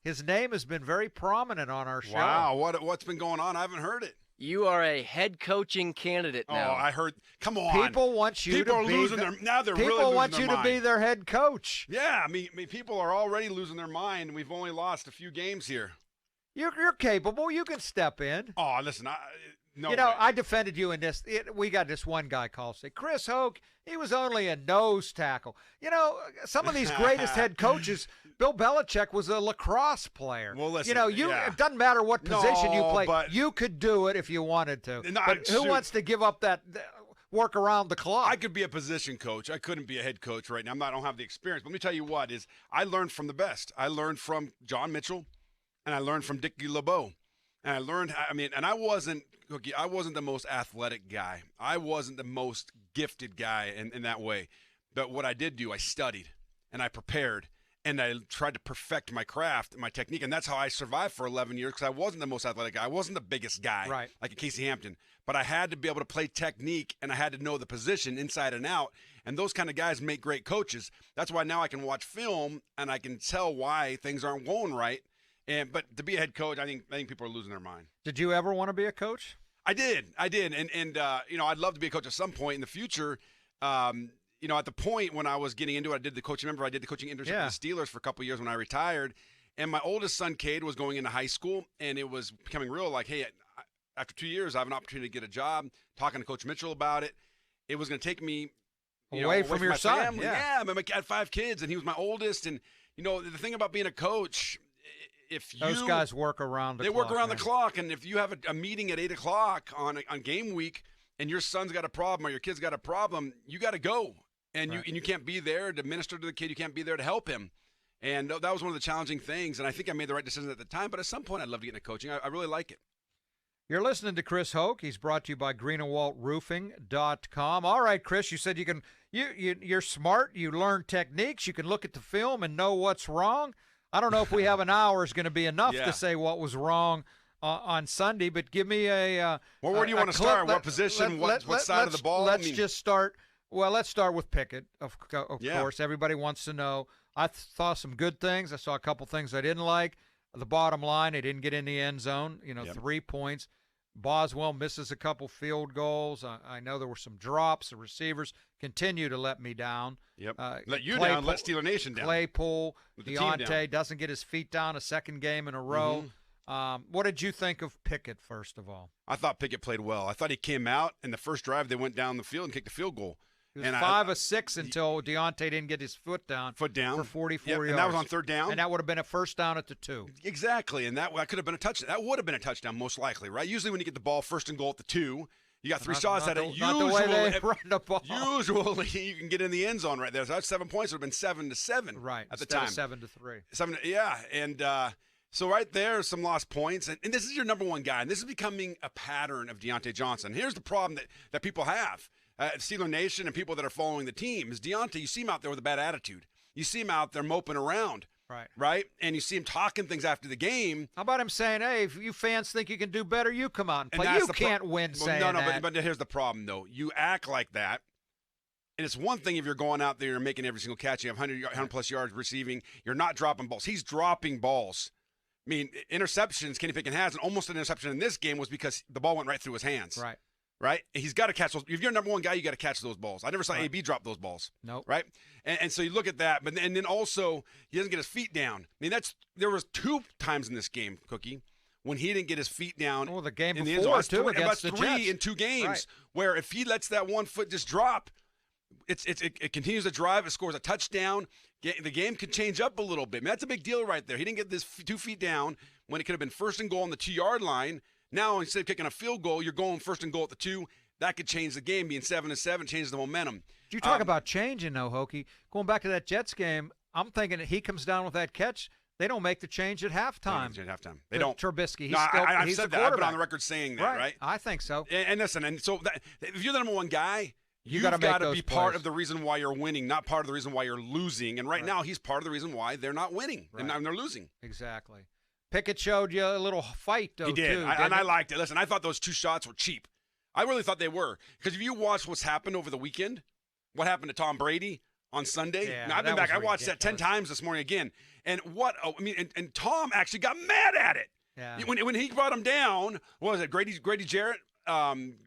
His name has been very prominent on our show. Wow, what's been going on? I haven't heard it. You are a head coaching candidate now. Oh, I heard. Come on. People want you people to are be losing the, their now. They're people really losing want their you mind. to be their head coach. Yeah, I mean, people are already losing their mind. We've only lost a few games here. You're capable. You can step in. Oh, listen, no. You know, way. I defended you in this. We got this one guy called, say, Chris Hoke, he was only a nose tackle. You know, some of these greatest head coaches, Bill Belichick was a lacrosse player. Well, listen, you know, it doesn't matter what position you play. But you could do it if you wanted to. No, but who wants to give up that work around the clock? I could be a position coach. I couldn't be a head coach right now. I don't have the experience. But let me tell you what is I learned from the best. I learned from John Mitchell, and I learned from Dickie LeBeau. And I learned, and I wasn't the most athletic guy. I wasn't the most gifted guy in that way. But what I did do, I studied and I prepared and I tried to perfect my craft and my technique. And that's how I survived for 11 years because I wasn't the most athletic guy. I wasn't the biggest guy, right, like a Casey Hampton. But I had to be able to play technique and I had to know the position inside and out. And those kind of guys make great coaches. That's why now I can watch film and I can tell why things aren't going right. But to be a head coach, I think people are losing their mind. Did you ever want to be a coach? I did, and I'd love to be a coach at some point in the future. At the point when I was getting into it, I did the coaching. Remember, I did the coaching internship with the Steelers for a couple of years when I retired, and my oldest son, Cade, was going into high school, and it was becoming real. Like, hey, after 2 years, I have an opportunity to get a job. Talking to Coach Mitchell about it, it was going to take me away from your son. Family. Yeah, I had 5 kids, and he was my oldest. And the thing about being a coach. Those guys work around the clock. They work around the clock, and if you have a meeting at 8 o'clock on game week and your son's got a problem or your kid's got a problem, you got to go. And you can't be there to minister to the kid. You can't be there to help him. And that was one of the challenging things, and I think I made the right decision at the time. But at some point, I'd love to get into coaching. I really like it. You're listening to Chris Hoke. He's brought to you by greenandwaltroofing.com. All right, Chris, you said you're smart. You learn techniques. You can look at the film and know what's wrong. I don't know if we have an hour is going to be enough to say what was wrong on Sunday, but give me a where do you want to start? What position? What side of the ball? Let's just start. Well, let's start with Pickett, of course. Everybody wants to know. I saw some good things. I saw a couple things I didn't like. The bottom line, they didn't get in the end zone, 3 points. Boswell misses a couple field goals. I know there were some drops. The receivers continue to let me down. Yep. Let you down. Let Steeler Nation down. Claypool, Deontay doesn't get his feet down a second game in a row. Mm-hmm. What did you think of Pickett, first of all? I thought Pickett played well. I thought he came out in the first drive. They went down the field and kicked a field goal. He was 5 of 6 until Deontay didn't get his foot down for 44 yards. And that was on third down. And that would have been a first down at the 2. Exactly, and that could have been a touchdown. That would have been a touchdown most likely, right? Usually when you get the ball first and goal at the 2, you got 3 shots at it. Not the way they run the ball. Usually you can get in the end zone right there. So that's 7 points. It would have been 7-7 right, at the time. 7-3. And so right there, some lost points. And this is your number one guy, and this is becoming a pattern of Deontay Johnson. Here's the problem that people have. Steeler Nation and people that are following the team is Deontay. You see him out there with a bad attitude. You see him out there moping around. Right? And you see him talking things after the game. How about him saying, hey, if you fans think you can do better, you come out and play. You can't win saying that. But here's the problem, though. You act like that, and it's one thing if you're going out there and making every single catch. You have 100-plus yards receiving. You're not dropping balls. He's dropping balls. I mean, interceptions Kenny Pickett has, and almost an interception in this game was because the ball went right through his hands. Right? He's got to catch those. If you're number one guy, you got to catch those balls. I never saw AB drop those balls. Nope. Right? And so you look at that, and then also he doesn't get his feet down. I mean, there was 2 times in this game, Cookie, when he didn't get his feet down. Oh, the game in before, the too, against the Jets. 3 in 2 games where if he lets that one foot just drop, it continues to drive. It scores a touchdown. The game could change up a little bit. I mean, that's a big deal right there. He didn't get this 2 feet down when it could have been first and goal on the 2-yard line. Now, instead of kicking a field goal, you're going first and goal at the 2. That could change the game. Being 7-7 changes the momentum. You talk about changing, though, Hokie. Going back to that Jets game, I'm thinking that he comes down with that catch. They don't make the change at halftime. They don't. Trubisky. I've he's said the that. I've been on the record saying that, right? I think so. And listen, so if you're the number one guy, you've got to be part of the reason why you're winning, not part of the reason why you're losing. And right now, he's part of the reason why they're not winning and they're losing. Exactly. Pickett showed you a little fight, though, he did. too. I liked it. Listen, I thought those 2 shots were cheap. I really thought they were. Because if you watch what's happened over the weekend, what happened to Tom Brady on Sunday. Yeah, now, I've been back. I watched that 10 times this morning again. And and Tom actually got mad at it. Yeah. When he brought him down, what was it, Grady Jarrett?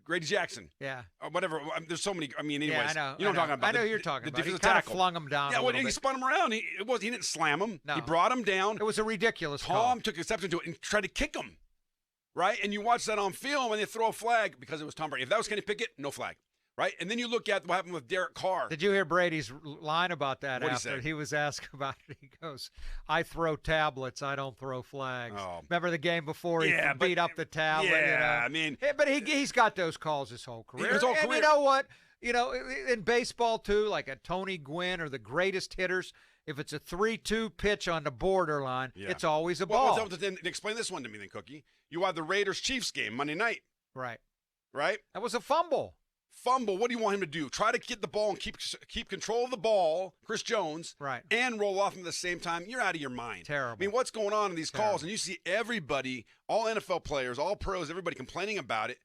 Grady Jackson. Yeah. Or whatever. There's so many. I mean, anyways. Yeah, I know. You know what I'm talking about. I know who you're talking about. He defensive kind of tackle. flung him down Yeah, a little he bit. spun him around. He didn't slam him. No. He brought him down. It was a ridiculous call. Tom took exception to it and tried to kick him. Right? And you watch that on film and they throw a flag because it was Tom Brady. If that was Kenny Pickett, no flag. Right? And then you look at what happened with Derek Carr. Did you hear Brady's line about that What'd after he say? he was asked about it? He goes, "I throw tablets. I don't throw flags." Oh. Remember the game before he beat up the tablet? Yeah, you I mean. Yeah, but he's got those calls his whole career. His whole And career. you know what? In baseball too, like a Tony Gwynn or the greatest hitters, if it's a 3-2 pitch on the borderline, it's always a ball. Well, then explain this one to me then, Cookie. You have the Raiders-Chiefs game Monday night. Right. Right? That was a fumble. Fumble. What do you want him to do? Try to get the ball and keep control of the ball, Chris Jones, Right. and roll off him at the same time. You're out of your mind. Terrible. I mean, what's going on in these calls? And you see everybody, all NFL players, all pros, everybody complaining about it.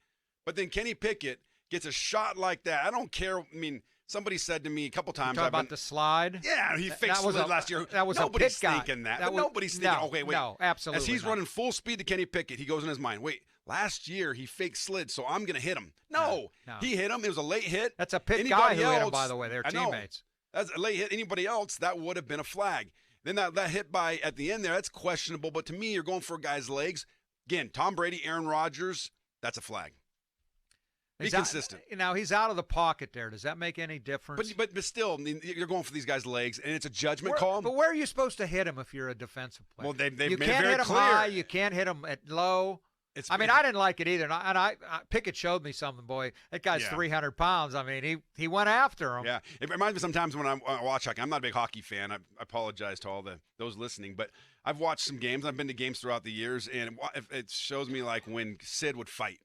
But then Kenny Pickett gets a shot like that. I don't care. I mean, somebody said to me a couple times. Talking about the slide? Yeah, he fixed it last year. That was nobody's a pick thinking guy. that. Nobody's thinking, no, okay, wait. No, absolutely As he's not. running full speed to Kenny Pickett, he goes in his mind, wait, last year he fake slid, so I'm going to hit him. No, he hit him. It was a late hit. That's a pick guy who hit him, by the way. They're teammates. That's a late hit. Anybody else, that would have been a flag. Then that hit at the end there, that's questionable. But to me, you're going for a guy's legs. Again, Tom Brady, Aaron Rodgers, that's a flag. Be consistent. Now, he's out of the pocket there. Does that make any difference? But still, I mean, you're going for these guys' legs, and it's a judgment call. But where are you supposed to hit him if you're a defensive player? Well, they've made it very clear. You can't hit him clear. high. You can't hit him at low. I didn't like it either. And Pickett showed me something, boy. That guy's 300 pounds. I mean, he went after him. Yeah. It reminds me sometimes when I watch hockey. I'm not a big hockey fan. I apologize to all those listening. But I've watched some games. I've been to games throughout the years. And it shows me like when Sid would fight.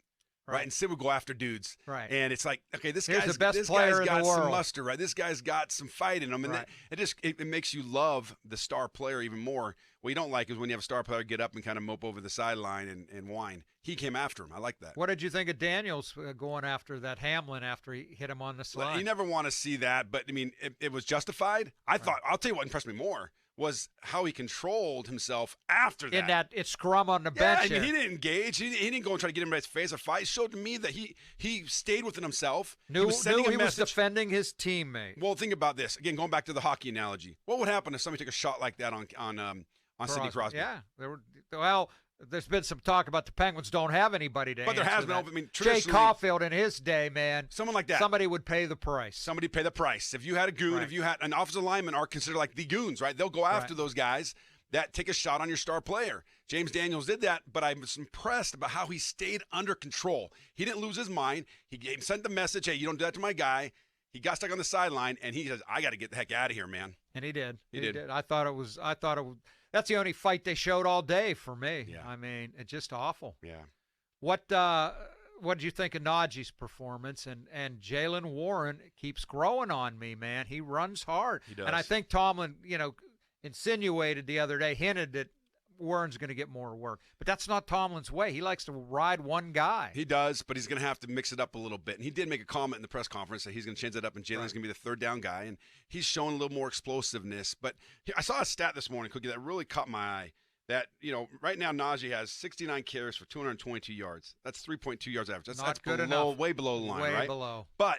Right, and Sid would go after dudes. Right, and it's like, okay, this Here's guy's the best player got in the world. Some muster, right? This guy's got some fight in him, and it makes you love the star player even more. What you don't like is when you have a star player get up and kind of mope over the sideline and whine. He came after him. I like that. What did you think of Daniels going after that Hamlin after he hit him on the slide? Well, you never want to see that, but I mean, it was justified. I thought. I'll tell you what impressed me more was how he controlled himself after that. In that scrum on the bench. Yeah, he didn't engage. He didn't go and try to get him in his face or fight. It showed to me that he stayed within himself. He was defending his teammate. Well, think about this. Again, going back to the hockey analogy. What would happen if somebody took a shot like that on Sidney Crosby? Yeah. There's been some talk about the Penguins don't have anybody to But there has that. been. I mean, Jay Caulfield in his day, man. Someone like that. Somebody would pay the price. Somebody pay the price. If you had a goon, if you had an offensive lineman, are considered like the goons, right? They'll go after those guys that take a shot on your star player. James Daniels did that, but I was impressed about how he stayed under control. He didn't lose his mind. He sent the message, hey, you don't do that to my guy. He got stuck on the sideline, and he says, I got to get the heck out of here, man. And he did. He did. I thought it was. That's the only fight they showed all day for me. Yeah. I mean, it's just awful. Yeah. What did you think of Najee's performance? And Jaylen Warren keeps growing on me, man. He runs hard. He does. And I think Tomlin, insinuated the other day, hinted that Warren's going to get more work. But that's not Tomlin's way. He likes to ride one guy. He does, but he's going to have to mix it up a little bit. And he did make a comment in the press conference that he's going to change that up, and Jalen's going to be the third down guy. And he's showing a little more explosiveness. But I saw a stat this morning, Cookie, that really caught my eye. That, right now Najee has 69 carries for 222 yards. That's 3.2 yards average. That's good enough. Way below the line, way right? Way below. But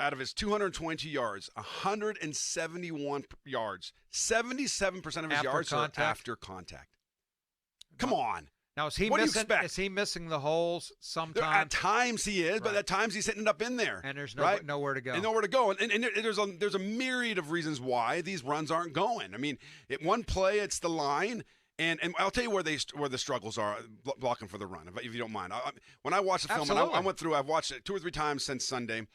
out of his 222 yards, 171 yards, 77% of his yards are after contact. Come on. Now, is he missing the holes sometimes? At times he is, but at times he's hitting it up in there. And there's nowhere to go. And nowhere to go. And there's a myriad of reasons why these runs aren't going. I mean, one play, it's the line. And I'll tell you where the struggles are blocking for the run, if you don't mind. When I watched the film, I've watched it 2 or 3 times since Sunday,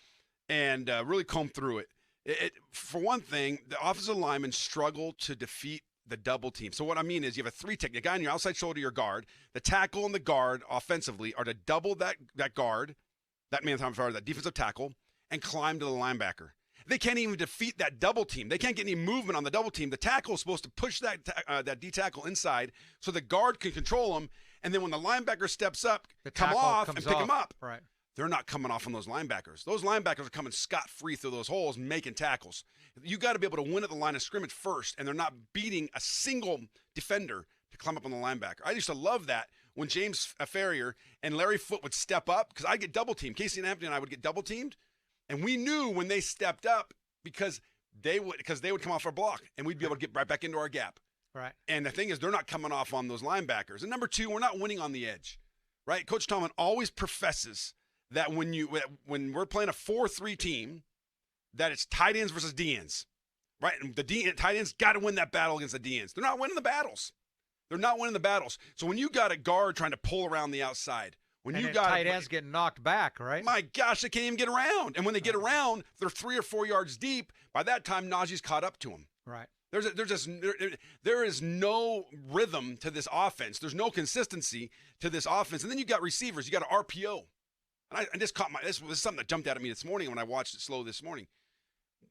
and really combed through it. For one thing, the offensive linemen struggle to defeat the double team. So what I mean is you have a 3 technique. The guy on your outside shoulder, your guard. The tackle and the guard offensively are to double that guard, that defensive tackle, and climb to the linebacker. They can't even defeat that double team. They can't get any movement on the double team. The tackle is supposed to push that D-tackle inside so the guard can control him, and then when the linebacker steps up, come off and pick him up. Right. they're not coming off on those linebackers. Those linebackers are coming scot-free through those holes, making tackles. You got to be able to win at the line of scrimmage first, and they're not beating a single defender to climb up on the linebacker. I used to love that when James Ferrier and Larry Foote would step up, because I'd get double-teamed. Casey and Anthony and I would get double-teamed, and we knew when they stepped up because they would come off our block, and we'd be able to get right back into our gap. Right. And the thing is, they're not coming off on those linebackers. And number two, we're not winning on the edge, right? Coach Tomlin always professes that when we're playing a 4-3 team, that it's tight ends versus D ends, right? And the tight ends got to win that battle against the D ends. They're not winning the battles. So when you got a guard trying to pull around the outside, when you got tight ends getting knocked back, right? My gosh, they can't even get around. And when they get around, they're 3 or 4 yards deep. By that time, Najee's caught up to them. Right. There is no rhythm to this offense. There's no consistency to this offense. And then you got receivers. You got an RPO. And I just caught this was something that jumped out at me this morning when I watched it slow this morning.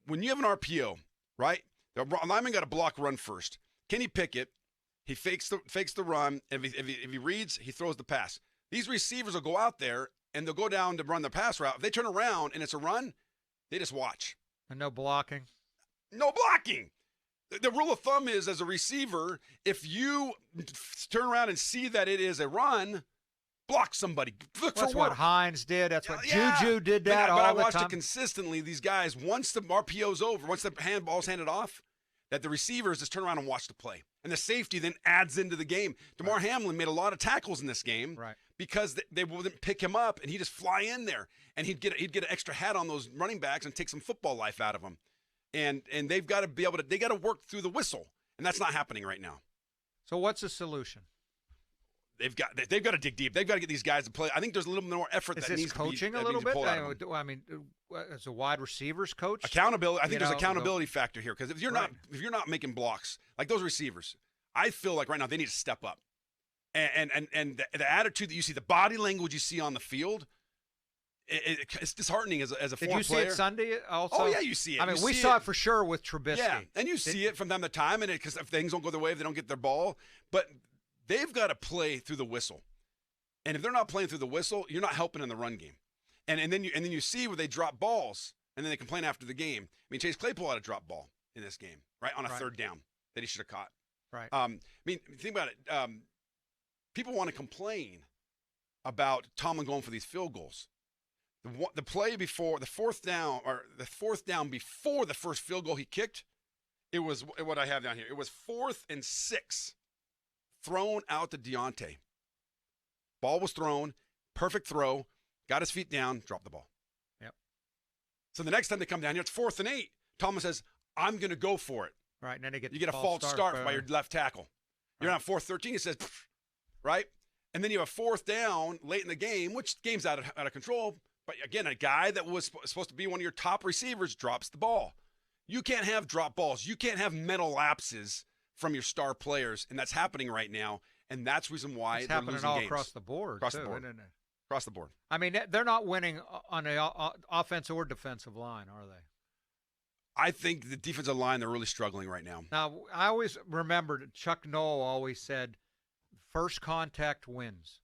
When you have an RPO, right? The lineman got a block run first. Kenny Pickett, he fakes the run. If he reads, he throws the pass. These receivers will go out there and they'll go down to run the pass route. If they turn around and it's a run, they just watch. And no blocking. No blocking. The rule of thumb is, as a receiver, if you turn around and see that it is a run, block somebody. That's what Hines did. That's what Juju did that all the time. But I watched it consistently. These guys, once the RPO's over, once the handball's handed off, that the receivers just turn around and watch the play. And the safety then adds into the game. DeMar Hamlin made a lot of tackles in this game because they wouldn't pick him up, and he'd just fly in there. And he'd get an extra hat on those running backs and take some football life out of them. And they've got to be able to – they got to work through the whistle, and that's not happening right now. So what's the solution? They've got to dig deep. They've got to get these guys to play. I think there's a little more effort that needs to be coaching a little bit? I mean, as a wide receivers coach? Accountability. I think there's an accountability factor here, because if you're not making blocks, like those receivers, I feel like right now they need to step up. And the attitude that you see, the body language you see on the field, it's disheartening as a former player. Did you see it Sunday also? Oh, yeah, you see it. I mean, we saw it for sure with Trubisky. Yeah, and you see it from time to time, and because if things don't go their way, if they don't get their ball. But they've got to play through the whistle. And if they're not playing through the whistle, you're not helping in the run game. And then you see where they drop balls, and then they complain after the game. I mean, Chase Claypool had a drop ball in this game, right, on a third down that he should have caught. Right. I mean, think about it. People want to complain about Tomlin going for these field goals. The play before the fourth down before the first field goal he kicked, it was what I have down here. It was 4th and 6, thrown out to Deontay. Ball was thrown, perfect throw, got his feet down, dropped the ball. Yep. So the next time they come down here, it's 4th and 8. Tomlin says, "I'm going to go for it." Right, and then you get a false start by your left tackle. You're on 4th-13. He says, right, and then you have a 4th down late in the game, which game's out of control. But again, a guy that was supposed to be one of your top receivers drops the ball. You can't have drop balls. You can't have mental lapses from your star players, and that's happening right now. And that's the reason why they're losing games. It's happening all across the board. Across the board. I mean, they're not winning on the offensive or defensive line, are they? I think the defensive line, they're really struggling right now. Now, I always remember Chuck Noll always said, first contact wins.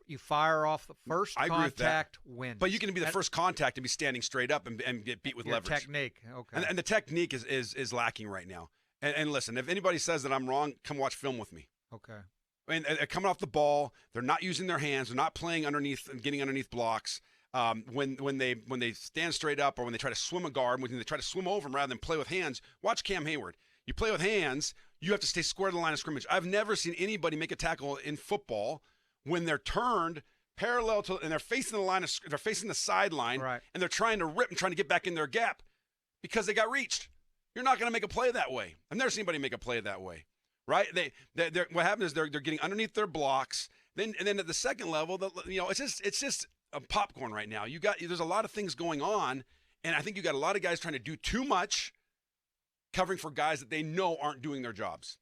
You fire off the first contact wins. But you can be the first contact and be standing straight up and get beat with leverage. Technique, okay. And the technique is lacking right now. And listen, if anybody says that I'm wrong, come watch film with me. Okay. I mean, they're coming off the ball. They're not using their hands. They're not playing underneath and getting underneath blocks. When they stand straight up or when they try to swim a guard, when they try to swim over them rather than play with hands, watch Cam Hayward. You play with hands, you have to stay square to the line of scrimmage. I've never seen anybody make a tackle in football when they're turned parallel to and they're facing they're facing the sideline, right, and they're trying to rip and trying to get back in their gap because they got reached. You're not going to make a play that way. I've never seen anybody make a play that way, right? What happens is they're getting underneath their blocks. Then at the second level, it's just a popcorn right now. There's a lot of things going on, and I think you got a lot of guys trying to do too much, covering for guys that they know aren't doing their jobs.